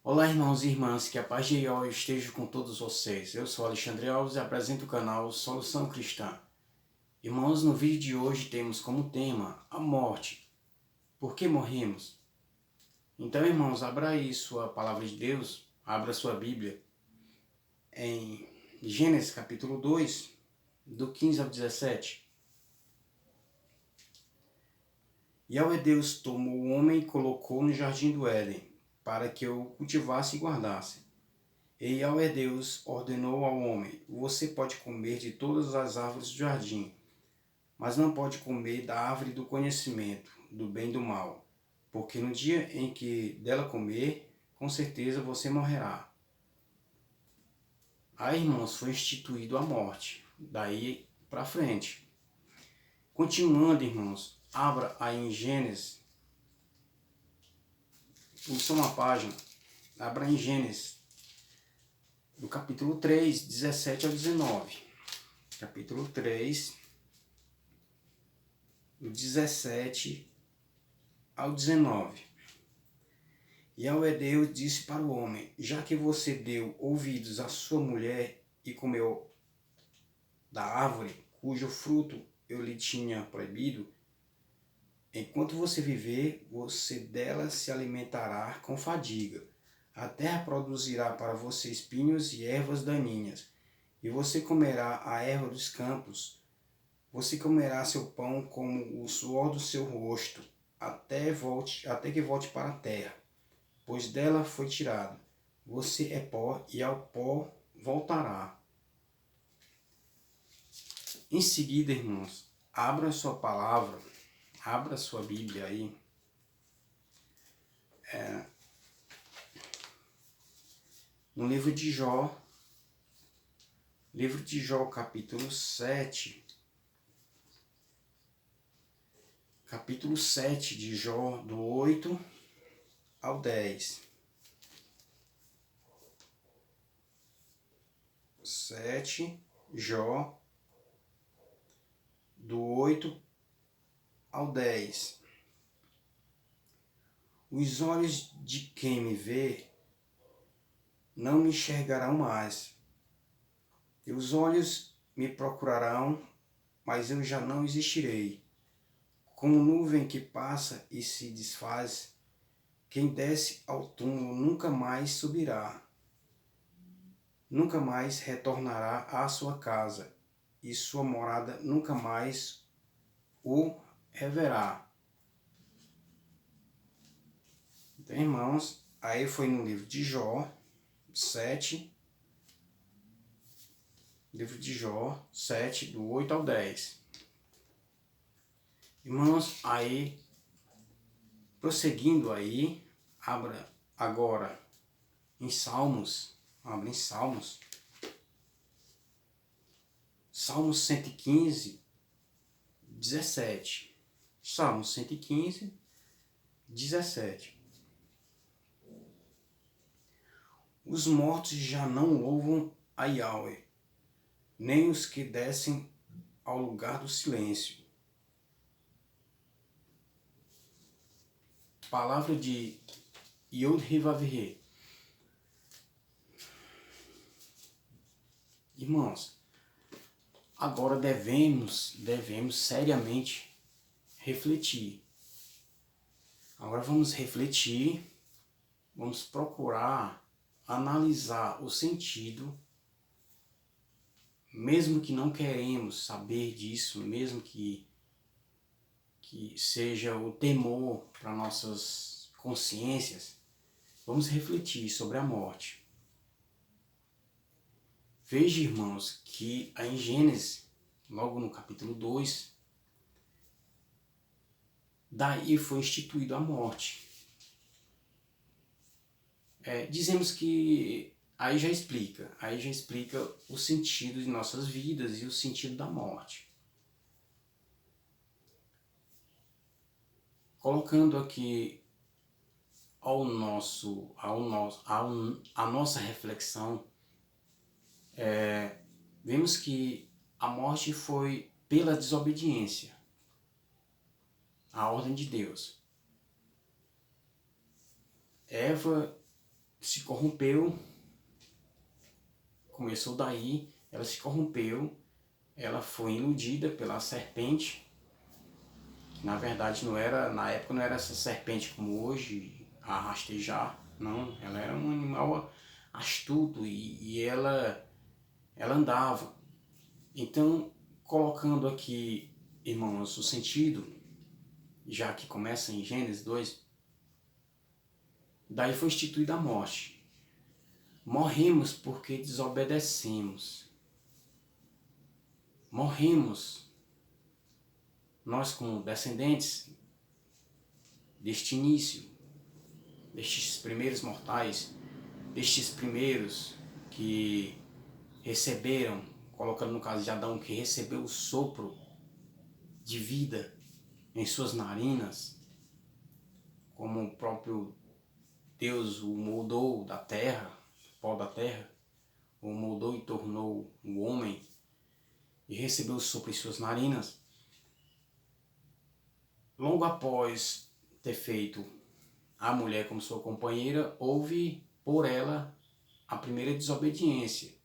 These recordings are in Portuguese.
Olá, irmãos e irmãs, que a paz de Deus esteja com todos vocês. Eu sou Alexandre Alves e apresento o canal Solução Cristã. Irmãos, no vídeo de hoje temos como tema a morte. Por que morremos? Então, irmãos, abra aí sua palavra de Deus, abra sua Bíblia em Gênesis capítulo 2, do 15 ao 17. Yahweh Deus tomou o homem e colocou no jardim do Éden, para que o cultivasse e guardasse. E Yahweh Deus ordenou ao homem: você pode comer de todas as árvores do jardim, mas não pode comer da árvore do conhecimento, do bem e do mal, porque no dia em que dela comer, com certeza você morrerá. Aí, irmãos, foi instituído a morte, daí para frente. Continuando, irmãos, abra aí em Gênesis, puxa uma página, abra em Gênesis, do capítulo 3, 17 ao 19. Capítulo 3, do 17 ao 19. Yahweh Deus disse para o homem: já que você deu ouvidos à sua mulher e comeu da árvore cujo fruto eu lhe tinha proibido, enquanto você viver, você dela se alimentará com fadiga. A terra produzirá para você espinhos e ervas daninhas, e você comerá a erva dos campos. Você comerá seu pão como o suor do seu rosto, até que volte para a terra, pois dela foi tirado. Você é pó e ao pó voltará. Em seguida, irmãos, abra sua palavra, abra sua Bíblia aí. No livro de Jó, capítulo 7. Capítulo 7 de Jó, do 8 ao 10. 7, Jó, do 8 ao 10. Os olhos de quem me vê não me enxergarão mais. E os olhos me procurarão, mas eu já não existirei. Como nuvem que passa e se desfaz, quem desce ao túmulo nunca mais subirá. Nunca mais retornará à sua casa, e sua morada nunca mais o reverá. Então, irmãos, aí foi no livro de Jó 7, livro de Jó 7, do 8 ao 10. Irmãos, aí, prosseguindo aí, abra agora em Salmos, abra em Salmos, Salmos 115, 17. Salmos 115, 17. Os mortos já não louvam a Yahweh, nem os que descem ao lugar do silêncio. Palavra de Yod-Heh-Vav-Heh. Irmãos, agora devemos seriamente refletir. Agora vamos refletir, vamos procurar analisar o sentido, mesmo que não queremos saber disso, mesmo que seja o temor para nossas consciências, vamos refletir sobre a morte. Veja, irmãos, que em Gênesis, logo no capítulo 2, daí foi instituído a morte. Dizemos que aí já explica o sentido de nossas vidas e o sentido da morte. Colocando aqui a nossa reflexão, vemos que a morte foi pela desobediência à ordem de Deus. Eva se corrompeu, começou daí, ela se corrompeu, ela foi iludida pela serpente. Na verdade não era, na época não era essa serpente como hoje, a rastejar, não, ela era um animal astuto e ela andava. Então, colocando aqui, irmãos, o sentido, já que começa em Gênesis 2, daí foi instituída a morte. Morremos porque desobedecemos. Morremos, nós como descendentes deste início, destes primeiros mortais, destes primeiros que receberam, colocando no caso de Adão, que recebeu o sopro de vida em suas narinas, como o próprio Deus o moldou da terra, do pó da terra, o moldou e tornou o homem, e recebeu o sopro em suas narinas. Logo após ter feito a mulher como sua companheira, houve por ela a primeira desobediência.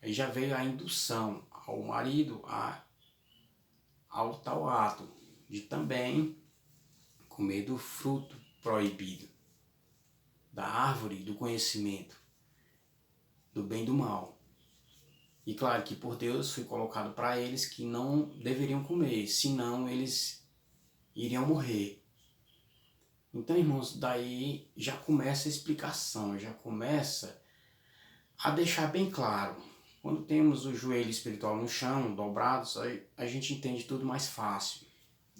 Aí já veio a indução ao marido ao tal ato de também comer do fruto proibido, da árvore do conhecimento, do bem e do mal. E claro que por Deus foi colocado para eles que não deveriam comer, senão eles iriam morrer. Então, irmãos, daí já começa a explicação, já começa a deixar bem claro. Quando temos o joelho espiritual no chão, dobrados, a gente entende tudo mais fácil.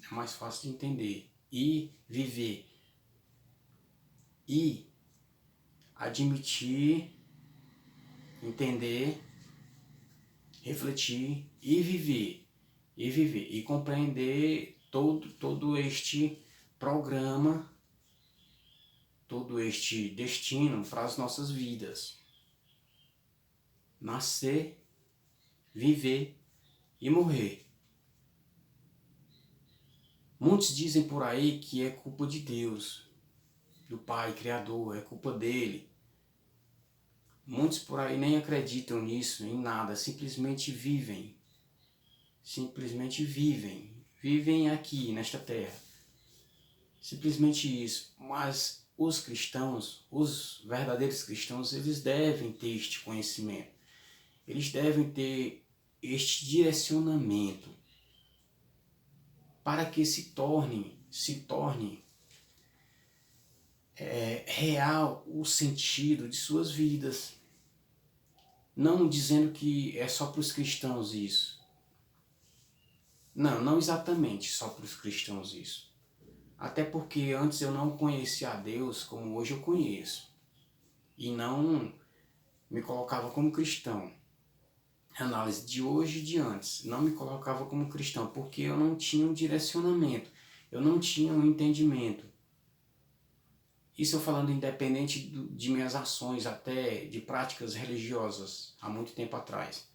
É mais fácil de entender e viver. E admitir, entender, refletir e viver. E viver. E compreender todo este programa, todo este destino para as nossas vidas. Nascer, viver e morrer. Muitos dizem por aí que é culpa de Deus, do Pai Criador, é culpa dele. Muitos por aí nem acreditam nisso, em nada, simplesmente vivem. Simplesmente vivem. Vivem aqui, nesta terra. Simplesmente isso. Mas os cristãos, os verdadeiros cristãos, eles devem ter este conhecimento. Eles devem ter este direcionamento para que se torne real o sentido de suas vidas. Não dizendo que é só para os cristãos isso. Não exatamente só para os cristãos isso. Até porque antes eu não conhecia a Deus como hoje eu conheço. E não me colocava como cristão. Análise de hoje e de antes, não me colocava como cristão, porque eu não tinha um direcionamento, eu não tinha um entendimento. Isso eu falando independente de minhas ações, até de práticas religiosas, há muito tempo atrás.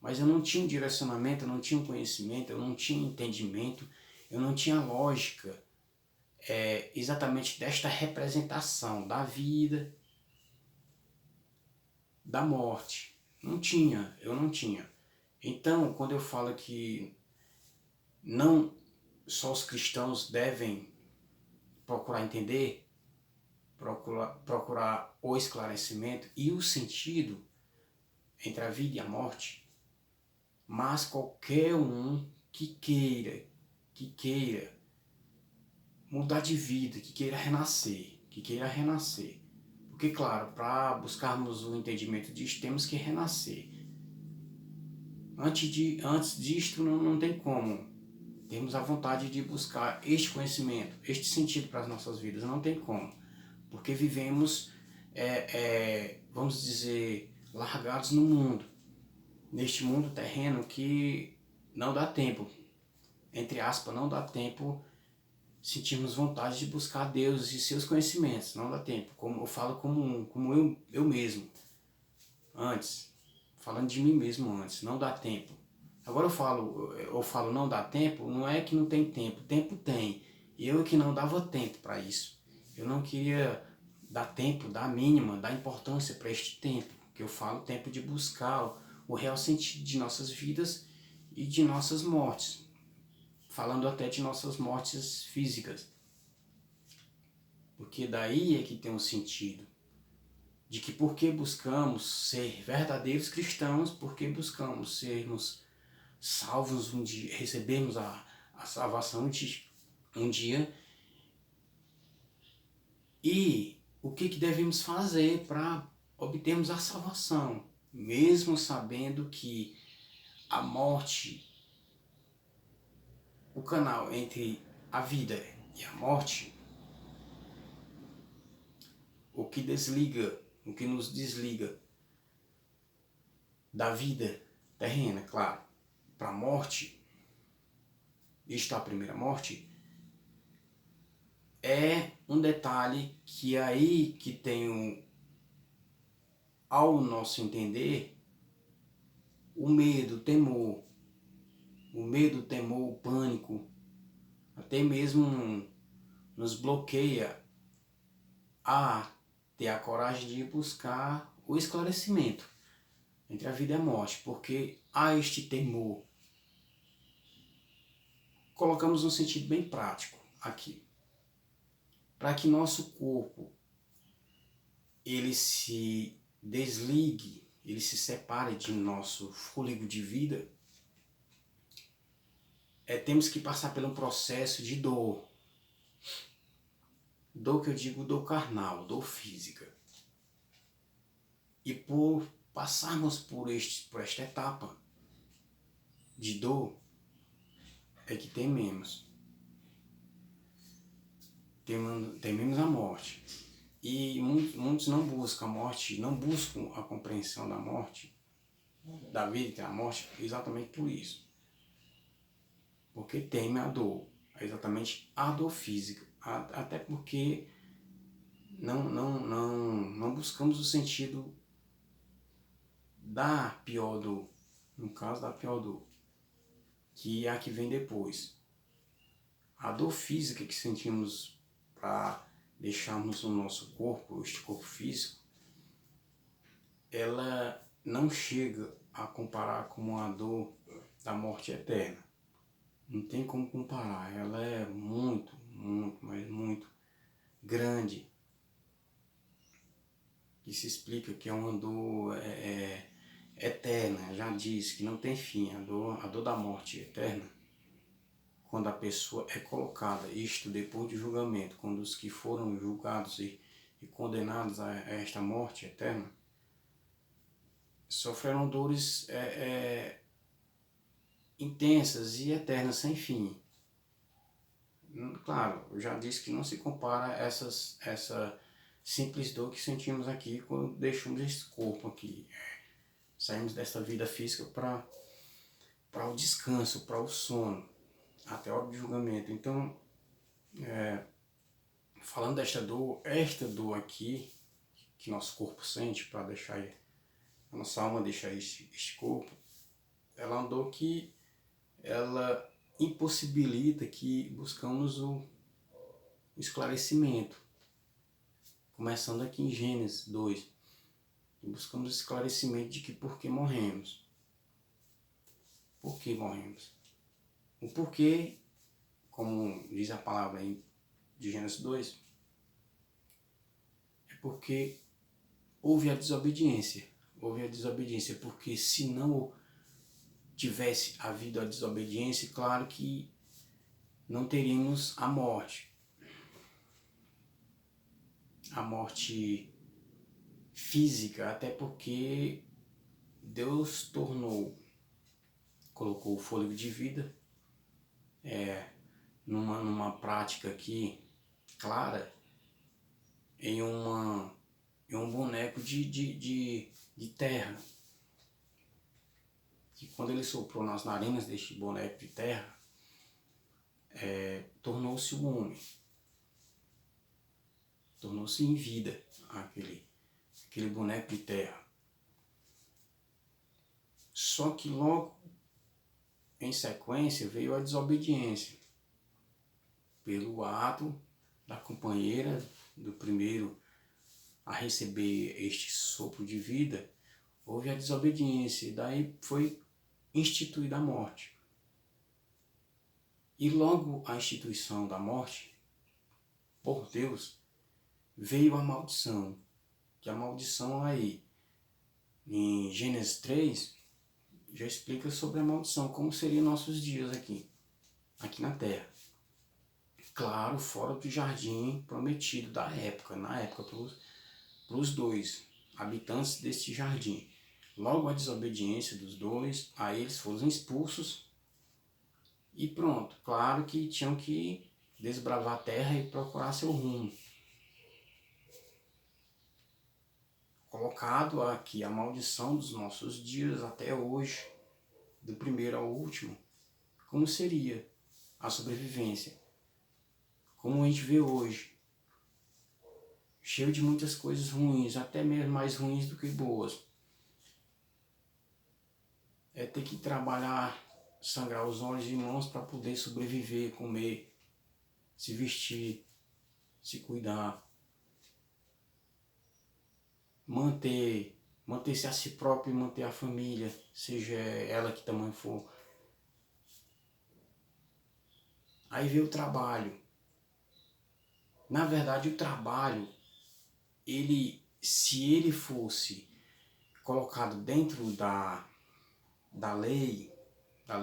Mas eu não tinha um direcionamento, eu não tinha um conhecimento, eu não tinha entendimento, eu não tinha lógica exatamente desta representação da vida, da morte. Eu não tinha. Então, quando eu falo que não só os cristãos devem procurar entender, procurar o esclarecimento e o sentido entre a vida e a morte, mas qualquer um que queira mudar de vida, que queira renascer. Porque, claro, para buscarmos o entendimento disso, temos que renascer. Antes disto, não tem como termos a vontade de buscar este conhecimento, este sentido para as nossas vidas. Não tem como. Porque vivemos, vamos dizer, largados no mundo. Neste mundo terreno que não dá tempo, entre aspas, não dá tempo sentirmos vontade de buscar Deus e seus conhecimentos, não dá tempo. Como eu falo como eu mesmo, antes, falando de mim mesmo antes, não dá tempo. Agora eu falo não dá tempo, não é que não tem tempo tem. E eu que não dava tempo para isso. Eu não queria dá tempo, dá mínima, dá importância para este tempo, que eu falo tempo de buscar o real sentido de nossas vidas e de nossas mortes, falando até de nossas mortes físicas, porque daí é que tem um sentido, de que porque buscamos ser verdadeiros cristãos, porque buscamos sermos salvos um dia, recebemos a salvação um dia, e o que devemos fazer para obtermos a salvação, mesmo sabendo que a morte, o canal entre a vida e a morte, o que nos desliga da vida terrena, claro, para a morte, isto é a primeira morte, é um detalhe que aí que tem ao nosso entender, o medo, o temor, o pânico, até mesmo nos bloqueia a ter a coragem de buscar o esclarecimento entre a vida e a morte, porque há este temor. Colocamos um sentido bem prático aqui. Para que nosso corpo ele se desligue, ele se separe de nosso fôlego de vida, temos que passar por um processo de dor. Dor que eu digo dor carnal, dor física. E por passarmos por esta etapa de dor, é que tememos. Tememos a morte. E muitos não buscam a morte, não buscam a compreensão da morte, da vida e da morte, exatamente por isso. Porque temem a dor, exatamente a dor física. Até porque não buscamos o sentido da pior dor, no caso da pior dor, que é a que vem depois. A dor física que sentimos para deixarmos o nosso corpo, este corpo físico, ela não chega a comparar com a dor da morte eterna. Não tem como comparar, ela é muito, mas muito grande. Que se explica que é uma dor eterna, já diz que não tem fim, a dor da morte eterna. Quando a pessoa é colocada, isto depois de julgamento, quando os que foram julgados e condenados a esta morte eterna, sofreram dores intensas e eternas, sem fim. Claro, eu já disse que não se compara essa simples dor que sentimos aqui quando deixamos esse corpo aqui. Saímos desta vida física para o descanso, para o sono, até a hora de julgamento. Então, falando desta dor, esta dor aqui, que nosso corpo sente para deixar, a nossa alma deixar este corpo, ela é uma dor que ela impossibilita que buscamos o esclarecimento. Começando aqui em Gênesis 2, buscamos esclarecimento de que por que morremos. Por que morremos? O porquê, como diz a palavra de Gênesis 2, é porque houve a desobediência. Houve a desobediência, porque se não tivesse havido a desobediência, claro que não teríamos a morte. A morte física, até porque Deus colocou o fôlego de vida numa prática aqui clara, em um boneco de terra. Que quando ele soprou nas narinas deste boneco de terra, tornou-se um homem. Tornou-se em vida aquele boneco de terra. Só que logo em sequência veio a desobediência pelo ato da companheira do primeiro a receber este sopro de vida, houve a desobediência, e daí foi instituída a morte. E logo a instituição da morte, por Deus, veio a maldição. Que a maldição aí, em Gênesis 3, já explica sobre a maldição, como seriam nossos dias aqui na Terra. Claro, fora do jardim prometido da época, na época para os dois habitantes deste jardim. Logo a desobediência dos dois, aí eles foram expulsos e pronto. Claro que tinham que desbravar a terra e procurar seu rumo. Colocado aqui a maldição dos nossos dias até hoje, do primeiro ao último, como seria a sobrevivência? Como a gente vê hoje, cheio de muitas coisas ruins, até mesmo mais ruins do que boas. É ter que trabalhar, sangrar os olhos e mãos para poder sobreviver, comer, se vestir, se cuidar, manter-se a si próprio e manter a família, seja ela que tamanho for. Aí vem o trabalho. Na verdade, o trabalho, se ele fosse colocado dentro da lei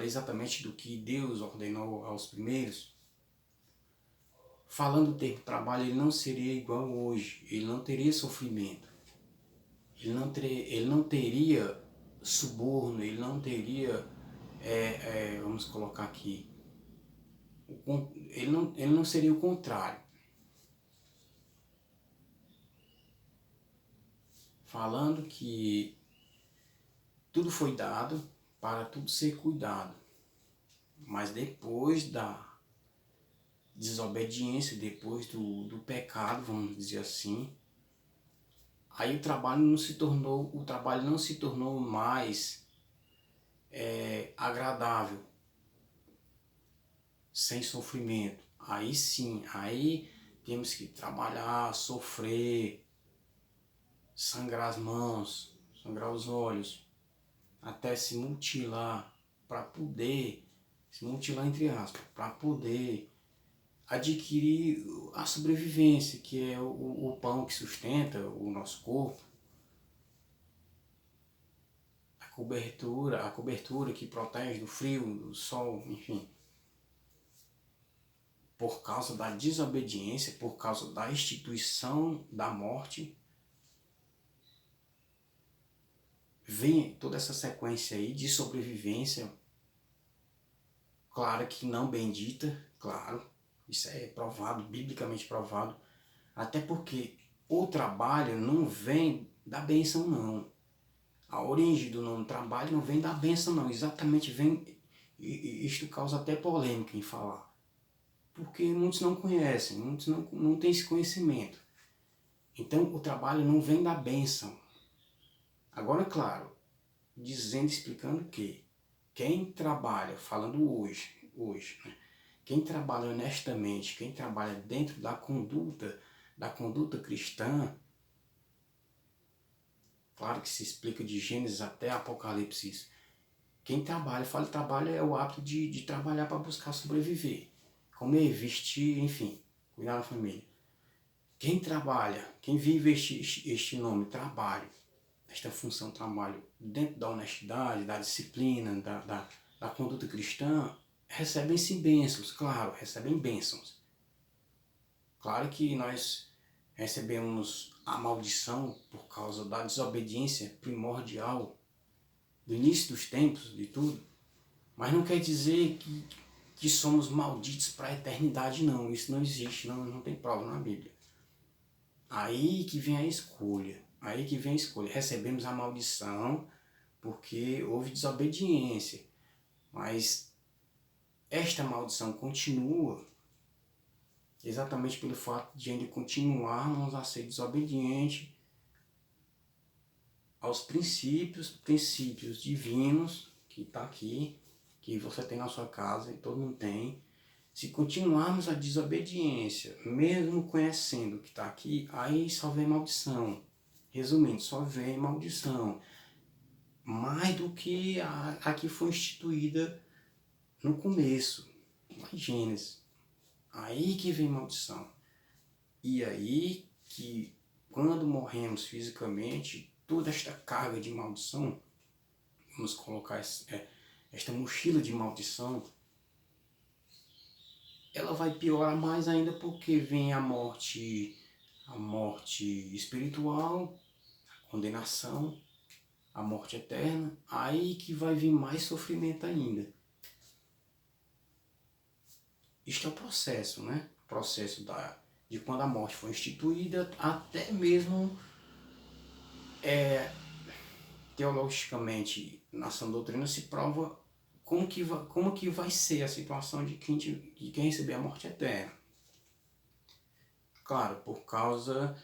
exatamente do que Deus ordenou aos primeiros, falando o termo trabalho, ele não seria igual hoje, ele não teria sofrimento, ele não teria suborno, ele não teria, vamos colocar aqui, ele não seria o contrário. Falando que tudo foi dado para tudo ser cuidado, mas depois da desobediência, depois do pecado, vamos dizer assim, aí o trabalho não se tornou mais agradável, sem sofrimento. Aí sim, aí temos que trabalhar, sofrer, sangrar as mãos, sangrar os olhos, até se mutilar, para poder, se mutilar entre aspas, para poder adquirir a sobrevivência, que é o pão que sustenta o nosso corpo, a cobertura que protege do frio, do sol, enfim. Por causa da desobediência, por causa da instituição da morte, vem toda essa sequência aí de sobrevivência, claro que não bendita, claro, isso é provado, biblicamente provado, até porque o trabalho não vem da bênção não. A origem do nome trabalho não vem da bênção não, exatamente vem, isto causa até polêmica em falar, porque muitos não conhecem, muitos não têm esse conhecimento. Então o trabalho não vem da bênção. Agora, claro, explicando que quem trabalha, falando hoje, né, quem trabalha honestamente, quem trabalha dentro da conduta cristã, claro que se explica de Gênesis até Apocalipse isso. Quem trabalha, fala trabalho é o hábito de trabalhar para buscar sobreviver, comer, vestir, enfim, cuidar da família. Quem trabalha, quem vive este nome, trabalho, esta função trabalho, dentro da honestidade, da disciplina, da conduta cristã, recebem-se bênçãos, claro, recebem bênçãos. Claro que nós recebemos a maldição por causa da desobediência primordial do início dos tempos, de tudo, mas não quer dizer que somos malditos para a eternidade, não. Isso não existe, não tem prova na Bíblia. Aí que vem a escolha. Recebemos a maldição porque houve desobediência. Mas esta maldição continua exatamente pelo fato de ainda continuarmos a ser desobedientes aos princípios divinos que está aqui, que você tem na sua casa e todo mundo tem. Se continuarmos a desobediência, mesmo conhecendo o que está aqui, aí só vem maldição. Resumindo, só vem maldição. Mais do que a que foi instituída no começo, lá em Gênesis. Aí que vem maldição. E aí que, quando morremos fisicamente, toda esta carga de maldição, vamos colocar esta mochila de maldição, ela vai piorar mais ainda porque vem a morte espiritual, a condenação, a morte eterna, aí que vai vir mais sofrimento ainda. Isto é o processo, né? O processo de quando a morte foi instituída, até mesmo teologicamente, na sã doutrina se prova como que vai ser a situação de quem receber a morte eterna. Claro, por causa,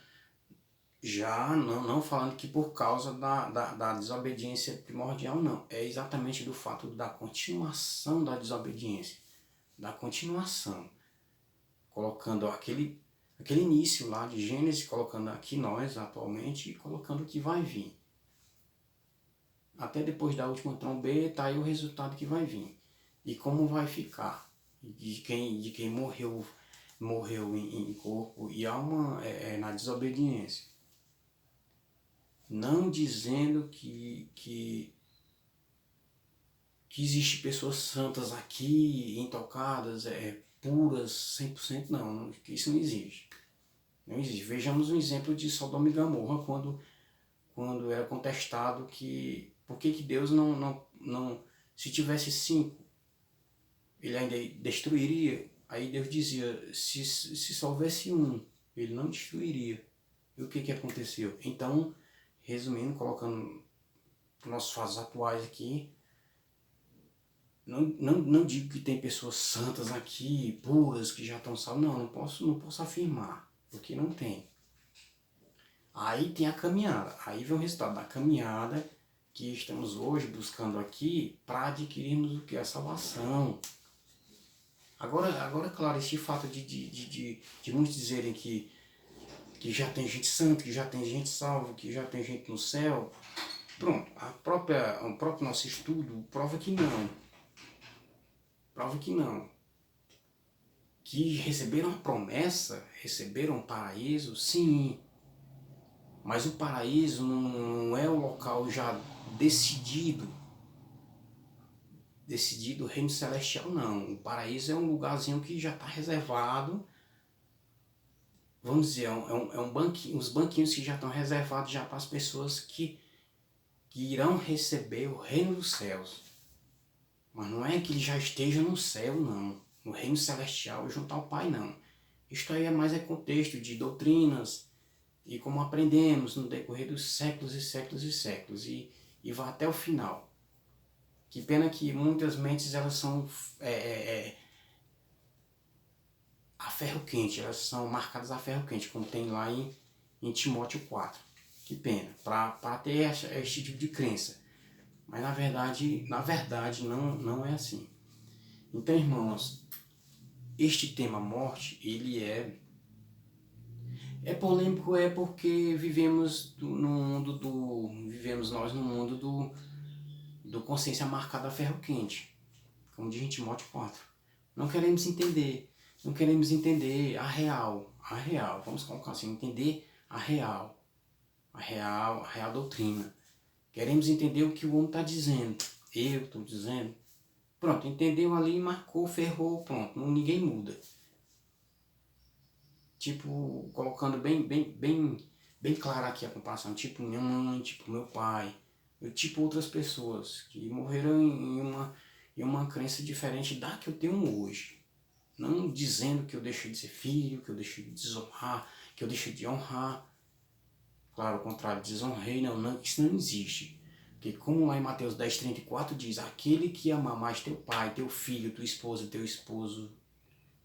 já não falando que por causa da desobediência primordial, não. É exatamente do fato da continuação da desobediência. Da continuação. Colocando aquele início lá de Gênesis, colocando aqui nós atualmente e colocando o que vai vir. Até depois da última trombeta, aí o resultado que vai vir. E como vai ficar. De quem morreu em corpo e alma na desobediência. Não dizendo que existe pessoas santas aqui, intocadas, puras, 100%, não, isso não existe. Não existe. Vejamos um exemplo de Sodoma e Gomorra, quando era contestado por que Deus não, se tivesse 5, ele ainda destruiria. Aí Deus dizia, se só houvesse 1, ele não destruiria. E o que aconteceu? Então, resumindo, colocando nossos fatos atuais aqui, não digo que tem pessoas santas aqui, puras, que já estão salvas. Não posso afirmar, porque não tem. Aí tem a caminhada. Aí vem o resultado da caminhada que estamos hoje buscando aqui para adquirirmos o que? A salvação. Agora, claro, esse fato de muitos dizerem que já tem gente santa, que já tem gente salva, que já tem gente no céu, pronto, o próprio nosso estudo prova que não. Prova que não. Que receberam a promessa, receberam o paraíso, sim. Mas o paraíso não é o local já decidido o reino celestial, não. O paraíso é um lugarzinho que já está reservado, vamos dizer, uns banquinhos que já estão reservados já para as pessoas que irão receber o reino dos céus. Mas não é que ele já esteja no céu, não. No reino celestial junto ao Pai, não. Isto aí é mais contexto de doutrinas e como aprendemos no decorrer dos séculos e séculos e séculos. E vai até o final. Que pena que muitas mentes elas são a ferro quente, elas são marcadas a ferro quente, como tem lá em Timóteo 4. Que pena, para ter este tipo de crença. Mas na verdade não é assim. Então, irmãos, este tema morte, ele é polêmico, porque vivemos nós no mundo do consciência marcada a ferro quente, como diz em Timóteo 4. Não queremos entender a real, vamos colocar assim, entender a real doutrina. Queremos entender o que o homem está dizendo, eu estou dizendo. Pronto, entendeu ali, marcou, ferrou, pronto, ninguém muda. Tipo, colocando bem clara aqui a comparação, tipo minha mãe, tipo meu pai, tipo outras pessoas que morreram em uma crença diferente da que eu tenho hoje. Não dizendo que eu deixei de ser filho, que eu deixei de desonrar, que eu deixei de honrar. Claro, ao contrário, desonrei, não, isso não existe. Porque como lá em Mateus 10:34 diz, aquele que ama mais teu pai, teu filho, tua esposa, teu esposo,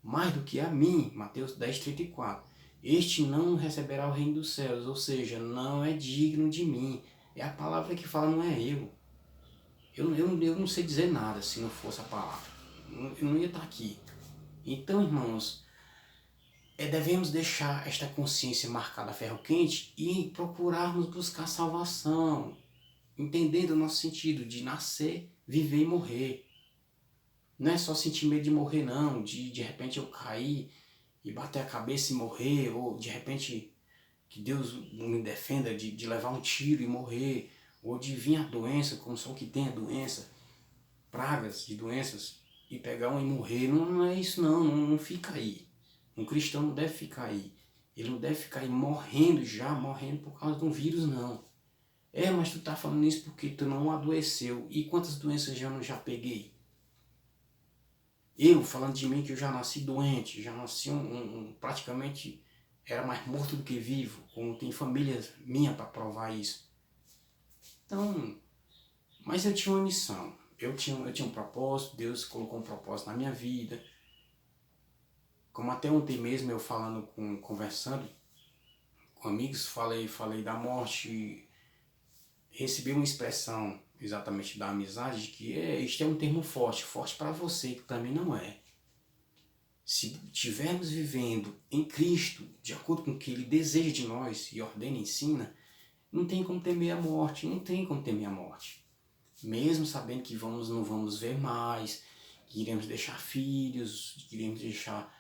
mais do que a mim, Mateus 10:34, este não receberá o reino dos céus, ou seja, não é digno de mim. É a palavra que fala, não é eu. Eu não sei dizer nada se não fosse a palavra. Eu não ia estar aqui. Então, irmãos, devemos deixar esta consciência marcada a ferro quente e procurarmos buscar salvação, entendendo o nosso sentido de nascer, viver e morrer. Não é só sentir medo de morrer, não, de repente eu cair e bater a cabeça e morrer, ou de repente que Deus me defenda de levar um tiro e morrer, ou de vir a doença, como só que tem a doença, pragas de doenças, e pegar um e morrer. Não, não é isso não, não fica aí. Um cristão não deve ficar aí. Ele não deve ficar aí morrendo por causa de um vírus, não. Mas tu tá falando isso porque tu não adoeceu. E quantas doenças eu não já peguei? Eu, falando de mim, que eu já nasci doente, já nasci praticamente era mais morto do que vivo, como tem família minha para provar isso. Então, mas eu tinha uma missão, eu tinha um propósito, Deus colocou um propósito na minha vida. Como até ontem mesmo eu conversando com amigos, falei da morte, recebi uma expressão exatamente da amizade, de que isto é um termo forte para você, que para mim não é. Se estivermos vivendo em Cristo, de acordo com o que Ele deseja de nós e ordena e ensina, não tem como temer a morte, não tem como temer a morte. Mesmo sabendo que não vamos ver mais, que iremos deixar filhos, que iremos deixar...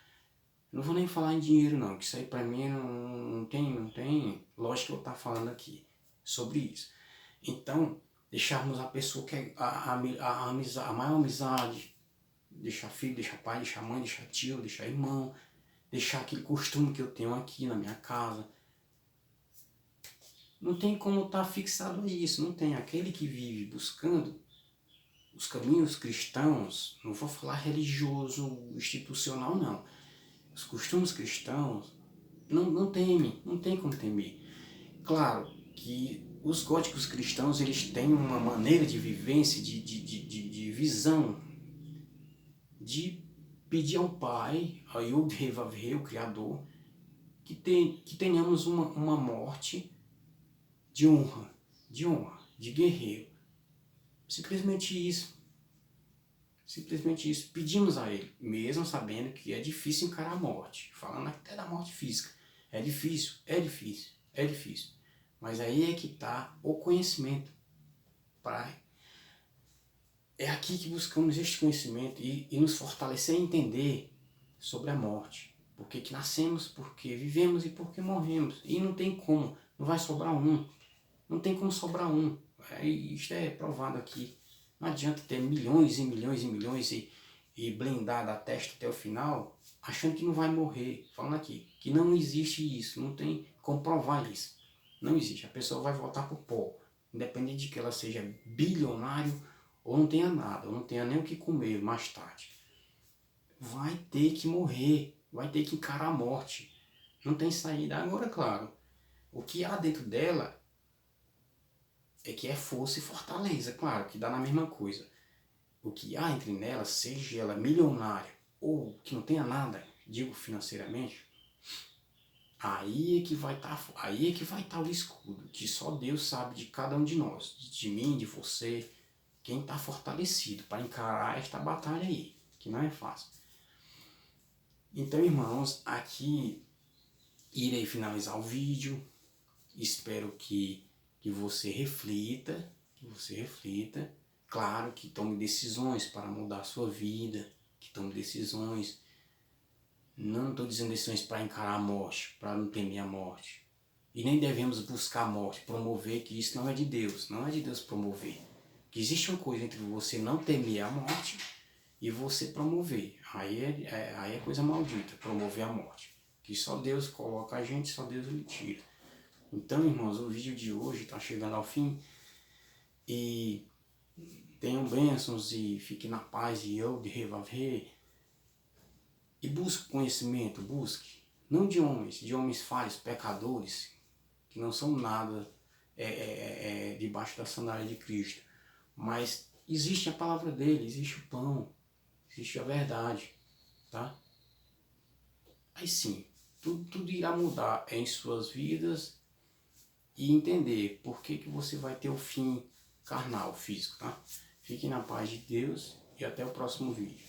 Não vou nem falar em dinheiro não, que isso aí pra mim não tem lógica eu estar falando aqui sobre isso. Então, deixarmos a pessoa que é a maior amizade, deixar filho, deixar pai, deixar mãe, deixar tio, deixar irmão, deixar aquele costume que eu tenho aqui na minha casa. Não tem como estar fixado a isso, não tem. Aquele que vive buscando os caminhos cristãos, não vou falar religioso, institucional não, os costumes cristãos, não teme, não tem como temer. Claro que os góticos cristãos, eles têm uma maneira de vivência, de visão, de pedir ao Pai, ao Yud-Heh-Vav-Heh, o Criador, que tenhamos uma morte de honra, de guerreiro. Simplesmente isso. Simplesmente isso. Pedimos a Ele, mesmo sabendo que é difícil encarar a morte. Falando até da morte física. É difícil, é difícil, é difícil. Mas aí é que está o conhecimento. É aqui que buscamos este conhecimento e nos fortalecer a entender sobre a morte. Por que nascemos, por que vivemos e por que morremos. E não tem como, não vai sobrar um. Não tem como sobrar um. Isto é provado aqui. Não adianta ter milhões e milhões e milhões e blindar da testa até o final, achando que não vai morrer. Falando aqui, que não existe isso, não tem como provar isso. Não existe. A pessoa vai voltar pro pó. Independente de que ela seja bilionário ou não tenha nada, ou não tenha nem o que comer mais tarde. Vai ter que morrer, vai ter que encarar a morte. Não tem saída. Agora, claro, o que há dentro dela é que é força e fortaleza, claro, que dá na mesma coisa. O que há entre nelas, seja ela milionária ou que não tenha nada, digo financeiramente, aí é que vai estar o escudo, que só Deus sabe de cada um de nós, de mim, de você, quem está fortalecido para encarar esta batalha aí, que não é fácil. Então, irmãos, aqui irei finalizar o vídeo. Espero que você reflita, claro, que tome decisões para mudar a sua vida, que tome decisões, não estou dizendo decisões para encarar a morte, para não temer a morte, e nem devemos buscar a morte, promover, que isso não é de Deus, não é de Deus promover, que existe uma coisa entre você não temer a morte e você promover, aí é coisa maldita, promover a morte, que só Deus coloca a gente, só Deus lhe tira. Então, irmãos, o vídeo de hoje está chegando ao fim e tenham bênçãos e fiquem na paz e eu de Yud-Heh-Vav-Heh. E busque conhecimento, busque, não de homens falhos, pecadores, que não são nada debaixo da sandália de Cristo, mas existe a palavra dele, existe o pão, existe a verdade, tá? Aí sim, tudo irá mudar em suas vidas e entender por que você vai ter o fim carnal, físico, tá? Fiquem na paz de Deus e até o próximo vídeo.